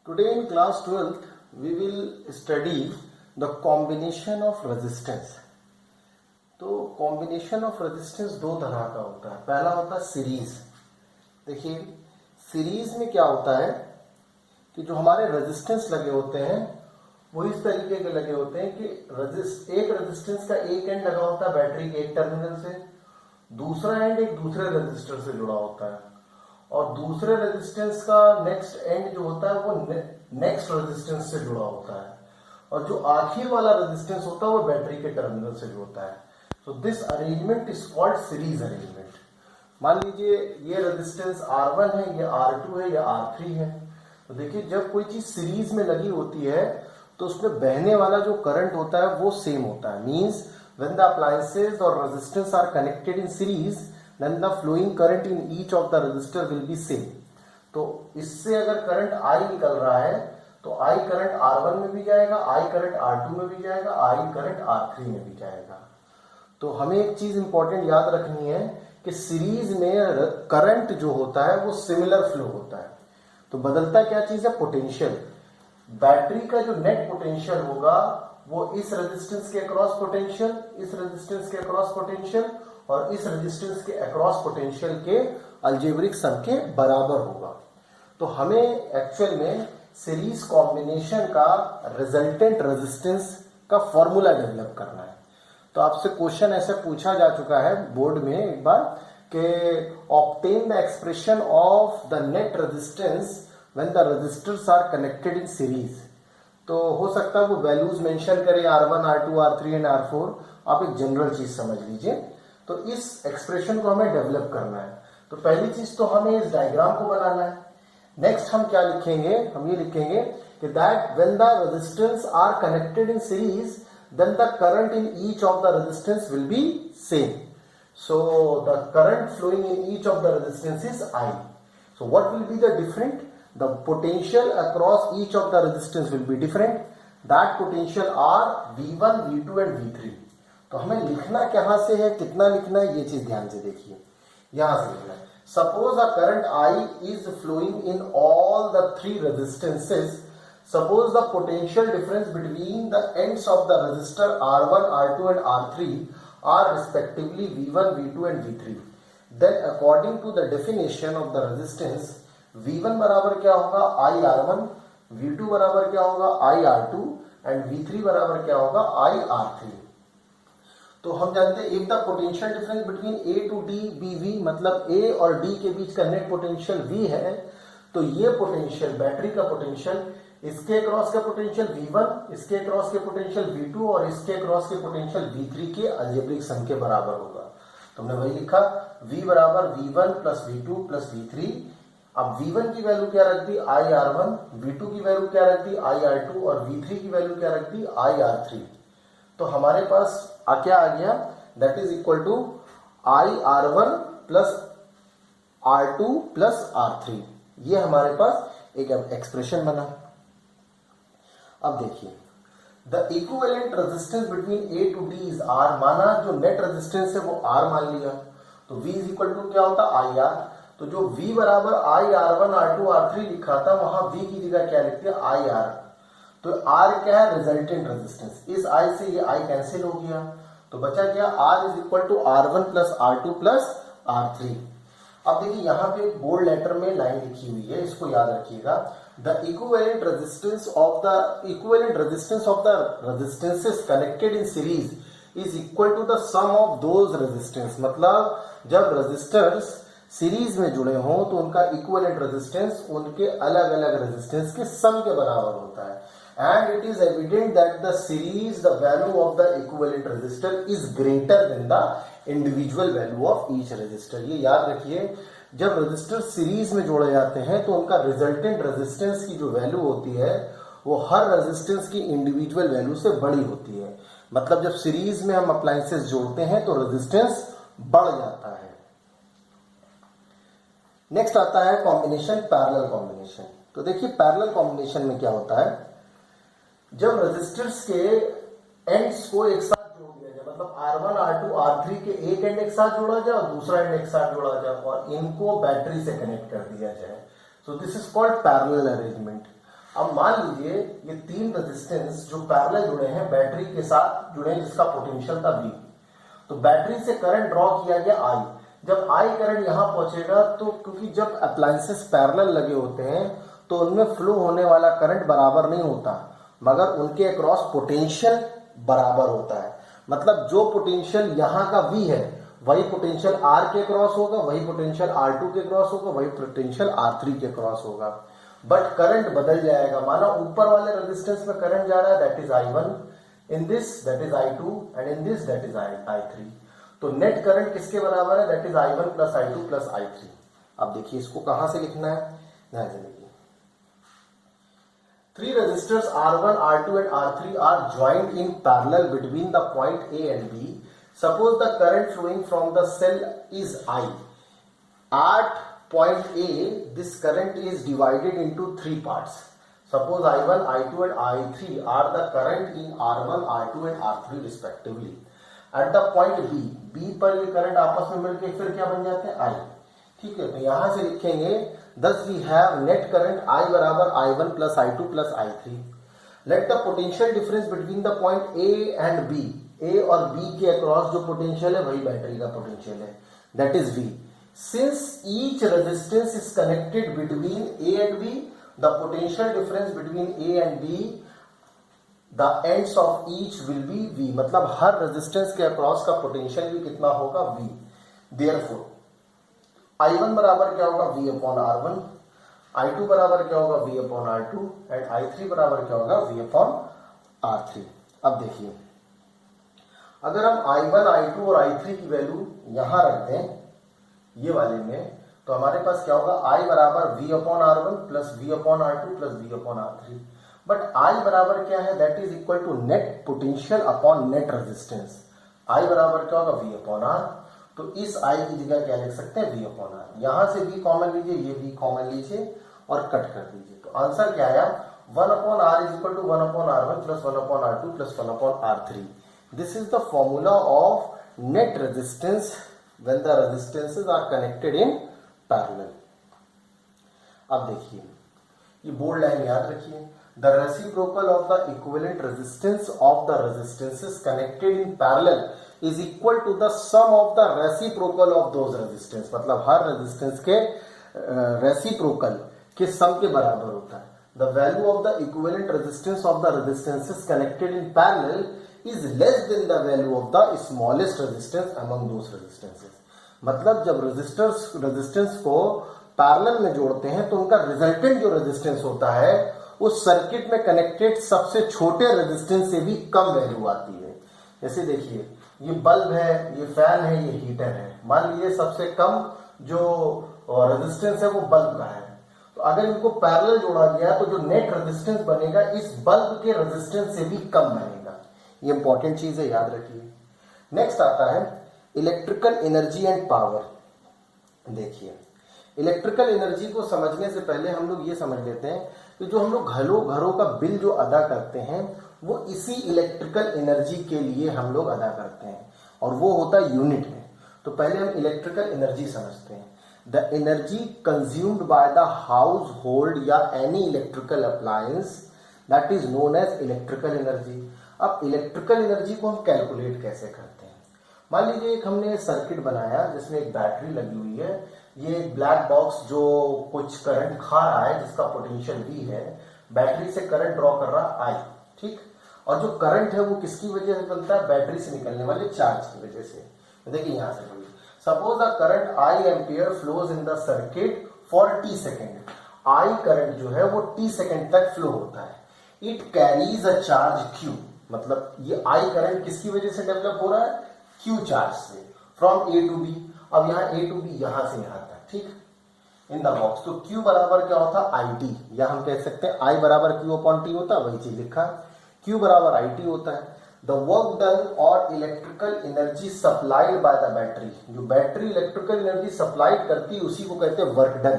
Today in class 12th we will study the combination of resistance. तो combination of resistance दो तरह का होता है. पहला होता है सीरीज. देखिए सीरीज में क्या होता है कि जो हमारे रेजिस्टेंस लगे होते हैं वो इस तरीके के लगे होते हैं कि एक रेजिस्टेंस का एक एंड लगा होता है बैटरी के एक टर्मिनल से, दूसरा एंड एक दूसरे रेजिस्टर से जुड़ा होता है और दूसरे रेजिस्टेंस का नेक्स्ट एंड जो होता है वो नेक्स्ट रेजिस्टेंस से जुड़ा होता है और जो आखिर वाला रेजिस्टेंस होता है वो बैटरी के टर्मिनल से जुड़ता है. So this arrangement is called series arrangement. मान लीजिए ये रेजिस्टेंस R1 है, ये R2 है, ये R3 है. तो देखिए जब कोई चीज सीरीज में लगी होती है तो उसमें बहने वाला जो करंट होता है वो सेम होता है. Means when the appliances or resistance are connected in series then the flowing current in each of the resistor will be same. तो इससे अगर करंट I निकल रहा है तो I करंट R1 में भी जाएगा, I करंट R2 में भी जाएगा, I करंट R3 में भी जाएगा. तो हमें एक चीज इंपॉर्टेंट याद रखनी है कि सीरीज में करंट जो होता है वो सिमिलर फ्लो होता है. तो बदलता क्या चीज है? पोटेंशियल. बैटरी का जो नेट पोटेंशियल होगा वो इस रेजिस्टेंस के अक्रॉस पोटेंशियल, इस रेजिस्टेंस के अक्रॉस पोटेंशियल और इस रेजिस्टेंस के अक्रॉस पोटेंशियल के अलजेब्रिक सम के बराबर होगा. तो हमें एक्चुअल में सीरीज कॉम्बिनेशन का रिजल्टेंट रेजिस्टेंस का फॉर्मूला डेवलप करना है. तो आपसे क्वेश्चन ऐसे पूछा जा चुका है बोर्ड में एक बार कि obtain the expression of the net resistance when the resistors are connected in series. तो हो सकता है वो वैल्यूज मेंशन करे R1, R2, R3 and R4. आप एक जनरल चीज समझ लीजिए. तो इस एक्सप्रेशन को हमें डेवलप करना है. तो पहली चीज तो हमें इस डायग्राम को बनाना है. नेक्स्ट हम क्या लिखेंगे? हम ये लिखेंगे कि that when the resistance R connected in series then the current in each of the resistance will be same. So the current flowing in each of the resistance is I. So what will be the different? The potential across each of the resistance will be different. That potential are V1, V2 and V3. तो हमें लिखना कहाँ से है, कितना लिखना है, ये चीज ध्यान से देखिए. यहां से लिखना है. Suppose a current I is flowing in all the three resistances. Suppose the potential difference between the ends of the resistor R1, R2 and R3 are respectively V1, V2 and V3. Then according to the definition of the resistance, V1 बराबर क्या होगा? IR1, V2 बराबर क्या होगा? IR2 and V3 बराबर क्या होगा? IR3. तो हम जानते हैं if the potential difference between A to D be V, मतलब A और D के बीच का नेट पोटेंशियल V है, तो ये पोटेंशियल बैटरी का पोटेंशियल इसके क्रॉस का पोटेंशियल V1, इसके क्रॉस के पोटेंशियल V2 और इसके क्रॉस के पोटेंशियल V3 के अलजेब्रिक सम के बराबर होगा. तो हमने वही लिखा V बराबर V1 plus V2 plus V3. अब V1 की वैल्यू क्या रख दी? IR1, V2 की वैल्यू क्या रख दी? IR2 और V3 की वैल्यू क्या रख दी? IR3. तो हमारे पास क्या आ गया? That is equal to IR1 plus R2 plus R3. ये हमारे पास एक एक्सप्रेशन बना. अब देखिए the equivalent resistance between A to D is R. माना जो नेट रेजिस्टेंस है वो R मान लिया. तो V इज इक्वल टू क्या होता? IR. तो जो V बराबर IR1, R2, R3 लिखा था वहां V की जगह क्या लिखते हैं? IR. तो R क्या है? Resultant resistance. इस I से ये I कैंसिल हो गया तो बचा क्या? R is equal to R1 plus R2 plus R3. अब देखिए यहां पे एक बोल्ड लेटर में लाइन लिखी हुई है, इसको याद रखिएगा. The equivalent resistance of the resistances connected in series is equal to the sum of those resistance. मतलब जब रेजिस्टर्स सीरीज में जुड़े हों तो उनका इक्विवेलेंट रेजिस्टेंस उनके अलग अलग रेजिस्टेंस के सम के बराबर होता है. And it is evident that the series, the value of the equivalent resistor is greater than the individual value of each resistor. ये याद रखिए जब रेजिस्टर सीरीज में जोड़े जाते हैं तो उनका रिजल्टेंट रेजिस्टेंस की जो वैल्यू होती है वो हर रेजिस्टेंस की इंडिविजुअल वैल्यू से बड़ी होती है. मतलब जब सीरीज में हम अप्लायंसेस जोड़ते हैं तो रेजिस्टेंस बढ़ जाता है. नेक्स्ट आता है कॉम्बिनेशन, पैरेलल कॉम्बिनेशन. तो देखिए पैरेलल कॉम्बिनेशन में क्या होता है? जब रेजिस्टर्स के एंड्स को एक साथ जोड़ दिया जाए, मतलब R1, R2, R3 के एक एंड एक साथ जोड़ा जाए और दूसरा एंड एक साथ जोड़ा जाए और इनको बैटरी से कनेक्ट कर दिया जाए. So this is called parallel arrangement. अब मान लीजिए ये तीन रेजिस्टेंस जो पैरेलल जुड़े हैं बैटरी के साथ जुड़े हैं जिसका पोटेंशियल था V। तो बैटरी से करंट ड्रॉ किया गया I। जब I करंट यहां पहुंचेगा तो क्योंकि जब अप्लायंसेस पैरेलल लगे होते हैं तो उनमें फ्लो होने वाला करंट बराबर नहीं होता, मगर उनके अक्रॉस पोटेंशियल बराबर होता है। मतलब जो पोटेंशियल यहां का V है वही पोटेंशियल R के क्रॉस होगा, वही पोटेंशियल R2 के क्रॉस होगा, वही पोटेंशियल R3 के क्रॉस होगा। बट करंट बदल जाएगा। माना ऊपर वाले रेजिस्टेंस में करंट जा रहा है, that is I1, in this that is I2 and in this that is I3। तो नेट करंट किसके बराबर है, that is I1 plus I2 plus I3। अब देखिए इसको कहां से लिखना है, ध्यान से देखिए। Three resistors R1, R2 and R3 are joined in parallel between the point A and B. Suppose the current flowing from the cell is I. At point A, this current is divided into three parts. Suppose I1, I2 and I3 are the current in R1, R2 and R3 respectively. At the point B, B पर ये current आपस में मिलके फिर क्या बन जाते हैं I। ठीक है, तो यहां से लिखेंगे thus we have net current I बराबर I1 plus I2 plus I3. Let the potential difference between the point A and B, A और B के अक्रॉस जो पोटेंशियल है वही बैटरी का पोटेंशियल है, that is V. Since each resistance is connected between A and B, the potential difference between A and B, the ends of each will be V. मतलब हर resistance के across का potential भी कितना होगा V. Therefore I1 बराबर क्या होगा V upon R1, I2 बराबर क्या होगा V upon R2 and I3 बराबर क्या होगा V अपॉन R3। अब देखिए अगर हम I1, I2 और I3 की वैल्यू यहां रख दें ये वाले में, तो हमारे पास क्या होगा I बराबर V upon R1 plus V upon R2 plus V upon R3। But I बराबर क्या है, that is equal to net potential upon net resistance. I बराबर क्या होगा V अपॉन R। तो इस I की जगह क्या लिख सकते हैं V अपॉन R। यहां से V कॉमन लीजिए, ये V कॉमन लीजिए और कट कर दीजिए। तो आंसर क्या आया, 1 upon R is equal to 1 upon R1 plus 1 upon R2 plus 1 upon R3। This is the formula of net resistance when the resistances are connected in parallel। अब देखिए ये बोल्ड लाइन याद रखिए, the reciprocal of the equivalent resistance of the resistances connected in parallel is equal to the sum of the reciprocal of those resistance। मतलब हर resistance के reciprocal के सम के बराबर होता है। The value of the equivalent resistance of the resistances connected in parallel is less than the value of the smallest resistance among those resistances। मतलब जब resistance को पैरेलल में जोड़ते हैं तो उनका रिजल्टेंट जो रेजिस्टेंस होता है उस सर्किट में कनेक्टेड सबसे छोटे रेजिस्टेंस से भी कम वैल्यू आती है। जैसे देखिए ये बल्ब है, ये फैन है, ये हीटर है। मान लीजिए सबसे कम जो रेजिस्टेंस है वो बल्ब का है, तो अगर इनको पैरेलल जोड़ा गया तो जो नेट रेजिस्टेंस बनेगा इस बल्ब के रेजिस्टेंस से भी कम बनेगा। ये इंपॉर्टेंट चीज है, याद रखिए। नेक्स्ट आता है इलेक्ट्रिकल एनर्जी एंड पावर। देखिए इलेक्ट्रिकल एनर्जी को समझने से पहले हम लोग ये समझ लेते हैं कि जो हम लोग घरों का बिल जो अदा करते हैं वो इसी इलेक्ट्रिकल एनर्जी के लिए हम लोग अदा करते हैं और वो होता है यूनिट में। तो पहले हम इलेक्ट्रिकल एनर्जी समझते हैं। The energy consumed by the household या any electrical appliance that is known as electrical energy. अब इलेक्ट्रिकल एनर्जी को हम कैलकुलेट कैसे करते हैं। मान लीजिए एक हमने सर्किट बनाया जिसमें एक बैटरी लगी हुई है, ये एक ब्लैक बॉक्स जो कुछ करंट खा रहा है जिसका पोटेंशियल V है, बैटरी से करंट ड्रॉ कर रहा I, ठीक। और जो करंट है वो किसकी वजह से बनता है, बैटरी से निकलने वाले चार्ज की वजह से। देखिए यहां से suppose the current I ampere flows in the circuit for t second. I current जो है वो t सेकेंड तक फ्लो होता है। It carries a charge Q। मतलब ये I करंट किसकी वजह से डेवलप हो रहा है, Q चार्ज से, फ्रॉम A टू B। अब यहाँ A टू B यहां से यहां तक, ठीक, इन द बॉक्स। तो Q बराबर क्या होता है IT, या हम कह सकते हैं I बराबर Q अपॉन T होता है, वही चीज लिखा। Q बराबर IT होता है द वर्क डन और electrical energy supplied by the battery. जो बैटरी इलेक्ट्रिकल एनर्जी सप्लाइड करती है उसी को कहते हैं वर्क डन।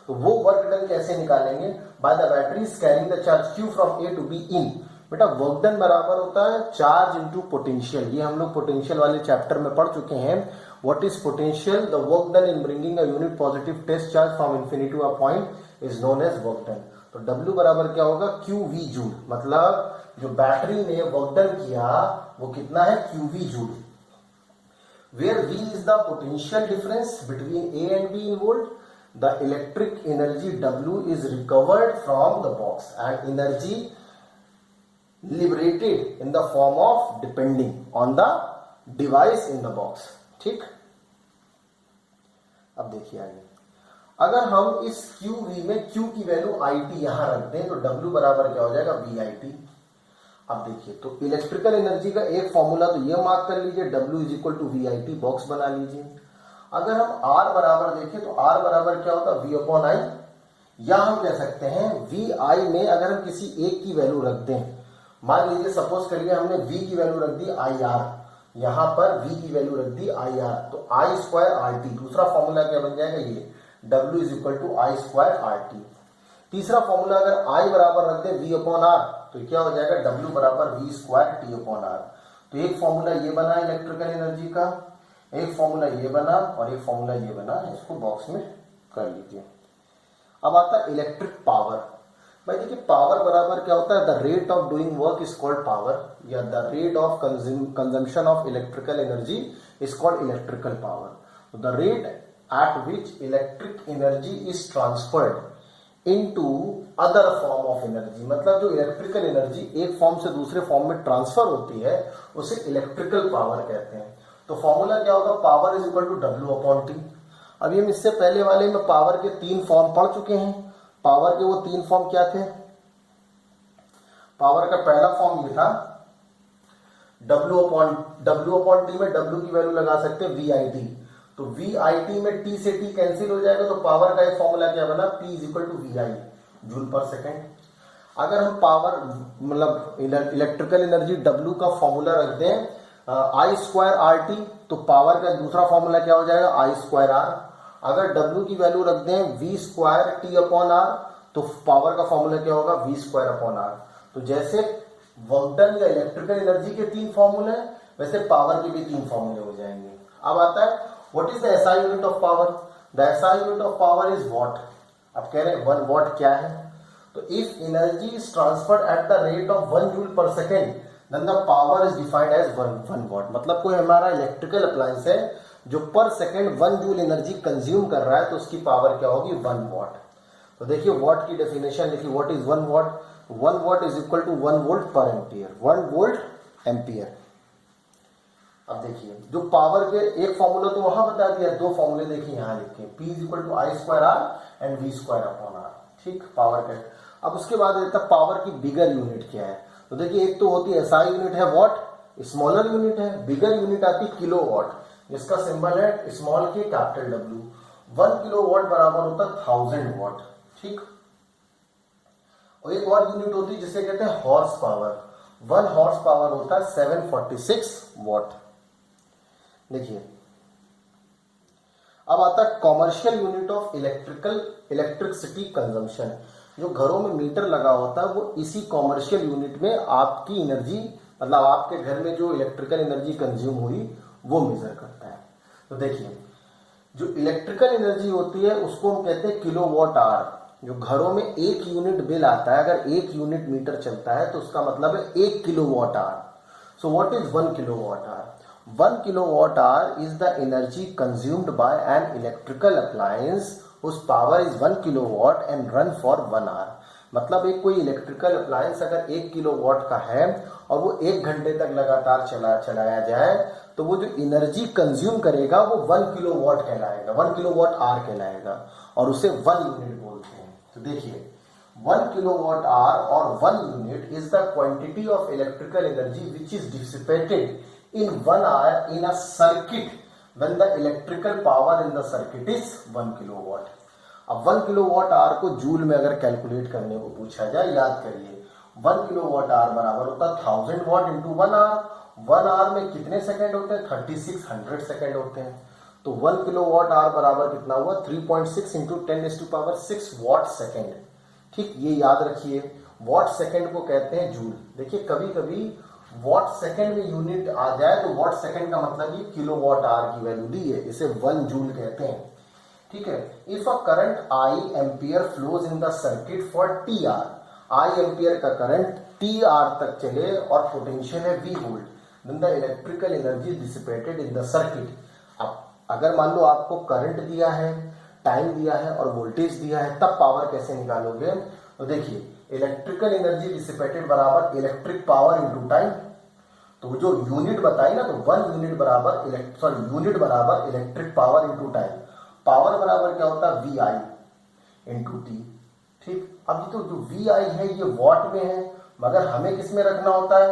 तो वो वर्क डन कैसे निकालेंगे, by the battery carrying the charge Q from A to B in. बेटा वर्क डन बराबर होता है चार्ज इनटू पोटेंशियल। ये हम लोग पोटेंशियल वाले चैप्टर में पढ़ चुके हैं। What is potential, the work done in bringing a unit positive test charge from infinity to a point is known as work done. तो W बराबर क्या होगा, QV जूल, मतलब जो बैटरी ने वर्क डन किया वो कितना है, QV joule, where V is the potential difference between A and B in volt. The electric energy W is recovered from the box and energy liberated in the form of depending on the device in the box. ठीक, अब देखिए आगे, अगर हम इस QV में Q की value IT यहां रख दें तो W बराबर क्या हो जाएगा, VIT। अब देखिए, तो इलेक्ट्रिकल एनर्जी का एक फॉर्मूला तो ये मार्क कर लीजिए, W is equal to VIT, box बना लीजिए। अगर हम R बराबर देखें तो R बराबर क्या होता है, V अपॉन I, या हम कह सकते हैं VI में अगर हम किसी एक की वैल्यू रख दें, मान लीजिए सपोज करिए हमने V की वैल्यू रख दी IR, यहां पर V की वैल्यू रख दी IR, तो I स्क्वायर RT, दूसरा फॉर्मूला क्या बन जाएगा, ये W is equal to I square RT। तीसरा फॉर्मूला अगर I बराबर रख दें V अपॉन R, तो क्या हो जाएगा, W बराबर V square T upon R। तो एक फॉर्मूला ये बना इलेक्ट्रिकल एनर्जी का, एक फॉर्मूला ये बना और एक फॉर्मूला ये बना, इसको बॉक्स में कर लीजिए। अब आता है इलेक्ट्रिक पावर। भाई देखिए, पावर बराबर क्या होता है, the rate of doing work is called power, या the rate of consumption of electrical energy is called electrical power. The rate at which electric energy is transferred into other form of energy, मतलब जो electrical energy एक form से दूसरे form में transfer होती है उसे इलेक्ट्रिकल पावर कहते हैं। तो फॉर्मूला क्या होगा, power is equal to W upon T। अभी हम इससे पहले वाले में पावर के 3 फॉर्म पढ़ चुके हैं। पावर के वो 3 फॉर्म क्या थे, पावर का पहला फॉर्म ये था W अपॉन T, में W की वैल्यू लगा सकते हैं VIT, तो VIT में T से T कैंसिल हो जाएगा, तो पावर का एक फॉर्मूला क्या बना, P is equal to VI joule per second. अगर हम पावर मतलब इलेक्ट्रिकल एनर्जी W का फॉर्मूला रख दें I स्क्वायर RT, तो पावर का दूसरा फॉर्मूला क्या हो जाएगा, I स्क्वायर R। अगर W की वैल्यू रख दें V square T upon R, तो पावर का फॉर्मूला क्या होगा, V स्क्वायर अपॉन R। तो जैसे वर्क डन या इलेक्ट्रिकल एनर्जी के 3 फॉर्मूले, वैसे पावर के भी 3 फॉर्मूले हो जाएंगे। अब आता है what is the SI unit of power, the SI unit of power is watt. अब कह रहे हैं 1 वॉट क्या है, तो if energy is transferred at the rate of 1 joule per second then the power is defined as 1 watt. मतलब कोई हमारा इलेक्ट्रिकल अप्लायंस है जो पर सेकेंड 1 जूल एनर्जी कंज्यूम कर रहा है, तो उसकी पावर क्या होगी, 1 वॉट। तो देखिए वॉट की डेफिनेशन लिखिए, what is 1 watt, 1 watt is equal to 1 volt per ampere, 1 volt ampere. अब देखिए जो पावर के एक फॉर्मूला तो वहां बता दिया, 2 फॉर्मूले देखिए यहां लिखे, P is equal to I square R and V square upon R। ठीक, पावर का। अब उसके बाद रहता पावर की बिगर यूनिट क्या है, तो देखिए एक तो होती है SI यूनिट है वॉट, स्मॉलर यूनिट है, बिगर यूनिट आती किलो वॉट, जिसका सिंबल है स्मॉल के कैपिटल W। 1 किलो वॉट बराबर होता है 1000 वॉट। ठीक, और एक और यूनिट होती है जिसे कहते हैं हॉर्स पावर, 1 हॉर्स पावर होता है 746 वॉट। देखिए अब आता है commercial unit of electricity consumption. जो घरों में मीटर लगा होता है वो इसी कॉमर्शियल यूनिट में आपकी एनर्जी, मतलब आपके घर में जो इलेक्ट्रिकल एनर्जी कंज्यूम हुई वो मेजर करता है। तो देखिए जो इलेक्ट्रिकल एनर्जी होती है उसको हम कहते हैं किलोवाट आवर। जो घरों में 1 यूनिट बिल आता है, अगर 1 यूनिट मीटर चलता है तो उसका मतलब है 1 kilowatt hour. So what is 1 kilowatt hour? 1 kilowatt hour is the energy consumed by an electrical appliance whose power is 1 kilowatt and run for 1 hour। मतलब एक कोई इलेक्ट्रिकल अप्लायंस अगर 1 किलोवाट का है और वो 1 घंटे तक लगातार चलाया जाए तो वो जो एनर्जी कंज्यूम करेगा वो 1 किलोवाट कहलाएगा, 1 किलोवाट आवर कहलाएगा और उसे 1 यूनिट बोलते हैं। तो देखिए 1 kilowatt hour or 1 unit is the quantity of electrical energy which is dissipated in 1 hour in a circuit when the electrical power in the circuit is 1 kilowatt। अब 1 kilowatt hour को joule में अगर calculate करने को पूछा जाए, याद करिए 1 किलोवाट आवर बराबर होता है 1000 वॉट इंटू 1 आवर। 1 आवर में कितने सेकंड होते हैं? 3600 सेकंड होते हैं। तो 1 किलोवाट आवर बराबर कितना हुआ? 3.6 इंटू 10⁻6 वॉट सेकेंड। ठीक, ये याद रखिए, वॉट सेकेंड को कहते हैं जूल। देखिए कभी कभी वॉट सेकेंड में यूनिट आ जाए तो वॉट सेकेंड का मतलब ये किलोवाट आवर की वैल्यू दी है, इसे 1 जूल कहते हैं। ठीक है। If a current I ampere flows in the circuit for T R, I ampere का करंट टी आर तक चले और पोटेंशियल है V volt, then the electrical energy dissipated in the circuit. अब अगर मान लो आपको करंट दिया है, टाइम दिया है और वोल्टेज दिया है, तब पावर कैसे निकालोगे? तो देखिए इलेक्ट्रिकल एनर्जी डिसिपेटेड बराबर इलेक्ट्रिक पावर इनटू टाइम। तो जो यूनिट बताई ना, तो 1 यूनिट बराबर यूनिट बराबर electric power into time. Power बराबर क्या होता है? V I into T. ठीक, अब तो जो वी आई है ये वॉट में है, मगर हमें किस में रखना होता है?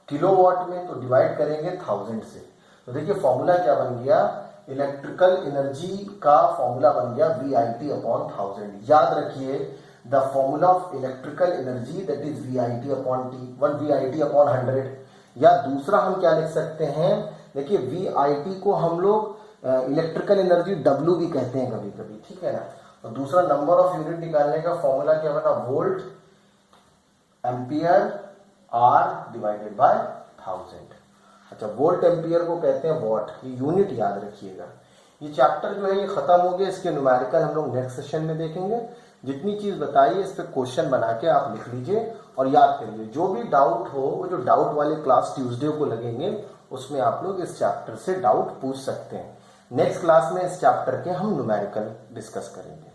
किलो वॉट में। तो डिवाइड करेंगे 1000 से। तो देखिए फॉर्मूला क्या बन गया? इलेक्ट्रिकल एनर्जी का फॉर्मूला बन गया वी आई टी अपॉन 1000। याद रखिए the formula of electrical energy that is V I T upon T, 1 V I T upon 100। या दूसरा हम क्या लिख सकते हैं? देखिए वी आई टी को हम लोग इलेक्ट्रिकल एनर्जी डब्ल्यू भी कहते हैं कभी कभी, ठीक है ना। और दूसरा नंबर ऑफ यूनिट निकालने का फॉर्मूला क्या बना? Volt ampere R divided by 1000। अच्छा, वोल्ट एम्पियर को कहते हैं वॉट, ये यूनिट याद रखिएगा। ये चैप्टर जो है ये खत्म हो गया, इसके न्यूमेरिकल हम लोग नेक्स्ट सेशन में देखेंगे। जितनी चीज बताई है इस पे क्वेश्चन बना के आप लिख लीजिए और याद करिए। जो भी डाउट हो, वो जो डाउट वाले क्लास ट्यूसडे को लगेंगे उसमें आप लोग इस चैप्टर से डाउट पूछ सकते हैं। नेक्स्ट क्लास में इस चैप्टर के हम न्यूमेरिकल डिस्कस करेंगे।